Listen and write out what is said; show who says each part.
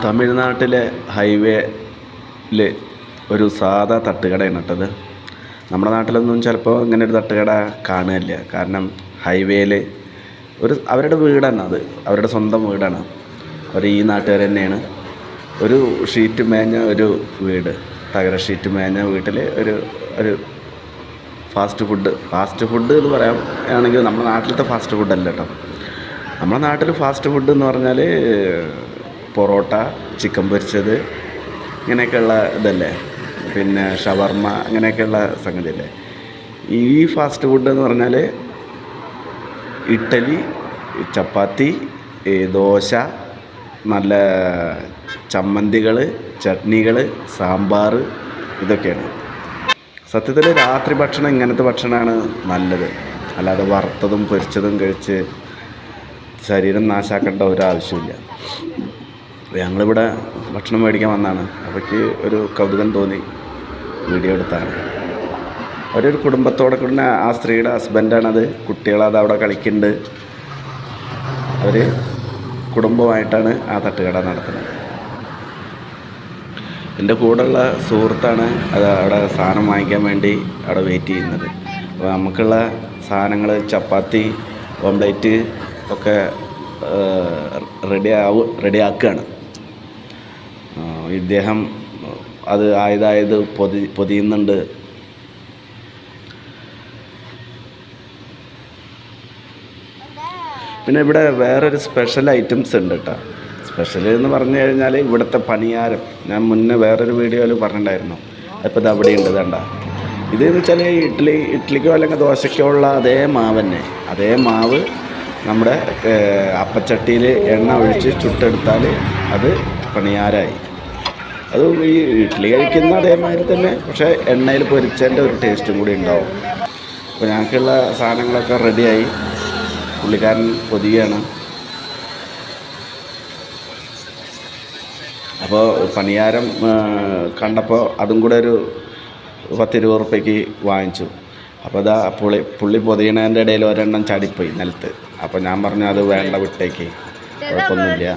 Speaker 1: തമിഴ്നാട്ടിലെ ഹൈവേയിൽ ഒരു സാധാ തട്ടുകടയാണ് ഇട്ടത്. നമ്മുടെ നാട്ടിലൊന്നും ചിലപ്പോൾ ഇങ്ങനെ ഒരു തട്ടുകട കാണുകയില്ല. കാരണം ഹൈവേയിൽ അവരുടെ വീടാണ്, അവരുടെ സ്വന്തം വീടാണ്. അവർ ഈ നാട്ടുകാർ തന്നെയാണ്. ഒരു ഷീറ്റ് മേഞ്ഞ ഒരു വീട്, തകര ഷീറ്റ് മേഞ്ഞ വീട്ടിൽ ഒരു ഫാസ്റ്റ് ഫുഡ് എന്ന് പറയാം ആണെങ്കിൽ നമ്മുടെ നാട്ടിലത്തെ ഫാസ്റ്റ് ഫുഡല്ല കേട്ടോ. നമ്മുടെ നാട്ടിൽ ഫാസ്റ്റ് ഫുഡ് എന്ന് പറഞ്ഞാൽ പൊറോട്ട, ചിക്കൻ പൊരിച്ചത്, ഇങ്ങനെയൊക്കെയുള്ള ഇതല്ലേ, പിന്നെ ഷവർമ്മ, അങ്ങനെയൊക്കെയുള്ള സംഗതിയല്ലേ. ഈ ഫാസ്റ്റ് ഫുഡ് എന്ന് പറഞ്ഞാൽ ഇഡ്ഡലി, ചപ്പാത്തി, ദോശ, നല്ല ചമ്മന്തികൾ, ചട്നികൾ, സാമ്പാർ, ഇതൊക്കെയാണ്. സത്യത്തിൽ രാത്രി ഭക്ഷണം ഇങ്ങനത്തെ ഭക്ഷണമാണ് നല്ലത്. അല്ലാതെ വറുത്തതും പൊരിച്ചതും കഴിച്ച് ശരീരം നാശാക്കേണ്ട ഒരാവശ്യമില്ല. ഞങ്ങളിവിടെ ഭക്ഷണം മേടിക്കാൻ വന്നതാണ്. അവയ്ക്ക് ഒരു കൗതുകം തോന്നി വീഡിയോ എടുത്താണ്. അവരൊരു കുടുംബത്തോടെ കൂടെ, ആ സ്ത്രീയുടെ ഹസ്ബൻഡാണത്, കുട്ടികളത് അവിടെ കളിക്കുന്നുണ്ട്. അവർ കുടുംബമായിട്ടാണ് ആ തട്ടുകട നടത്തുന്നത്. എൻ്റെ കൂടെയുള്ള സുഹൃത്താണ് അത് അവിടെ സാധനം വാങ്ങിക്കാൻ വേണ്ടി അവിടെ വെയിറ്റ് ചെയ്യുന്നത്. അപ്പോൾ നമുക്കുള്ള സാധനങ്ങൾ, ചപ്പാത്തി, ഓംലേറ്റ് ഒക്കെ റെഡിയാക്കുകയാണ്. ഇദ്ദേഹം അത് ആയതായത് പൊതിയുന്നുണ്ട്. പിന്നെ ഇവിടെ വേറൊരു സ്പെഷ്യൽ ഐറ്റംസ് ഉണ്ട് കേട്ടോ. സ്പെഷ്യൽ എന്ന് പറഞ്ഞു കഴിഞ്ഞാൽ ഇവിടുത്തെ പണിയാരം. ഞാൻ മുന്നേ വേറൊരു വീഡിയോയിൽ പറഞ്ഞിട്ടുണ്ടായിരുന്നു. അപ്പോൾ ഇത് അവിടെ ഉണ്ട്, ഇതണ്ട. ഇതെന്ന് വെച്ചാൽ ഇഡ്ഡലിക്കോ അല്ലെങ്കിൽ ദോശയ്ക്കോ ഉള്ള അതേ മാവ് തന്നെ. അതേ മാവ് നമ്മുടെ അപ്പച്ചട്ടിയിൽ എണ്ണ ഒഴിച്ച് ചുട്ടെടുത്താൽ അത് പണിയാരായി. അത് ഈ ഇഡ്ഡലി കഴിക്കുന്ന അതേമാതിരി തന്നെ, പക്ഷേ എണ്ണയിൽ പൊരിച്ചതിൻ്റെ ഒരു ടേസ്റ്റും കൂടി ഉണ്ടാവും. അപ്പോൾ ഞങ്ങൾക്കുള്ള സാധനങ്ങളൊക്കെ റെഡിയായി. പുള്ളിക്കാരൻ പൊതിയാണ്. അപ്പോൾ പണിയാരം കണ്ടപ്പോൾ അതും കൂടെ ഒരു 10-20 ഉറുപ്പ്യക്ക് വാങ്ങിച്ചു. അപ്പോൾ അതാ പുള്ളി പൊതിയണതിൻ്റെ ഇടയിൽ ഒരെണ്ണം ചാടിപ്പോയി നിലത്ത്. അപ്പോൾ ഞാൻ പറഞ്ഞു അത് വേണ്ട, വിട്ടേക്ക്, കുഴപ്പമൊന്നുമില്ല.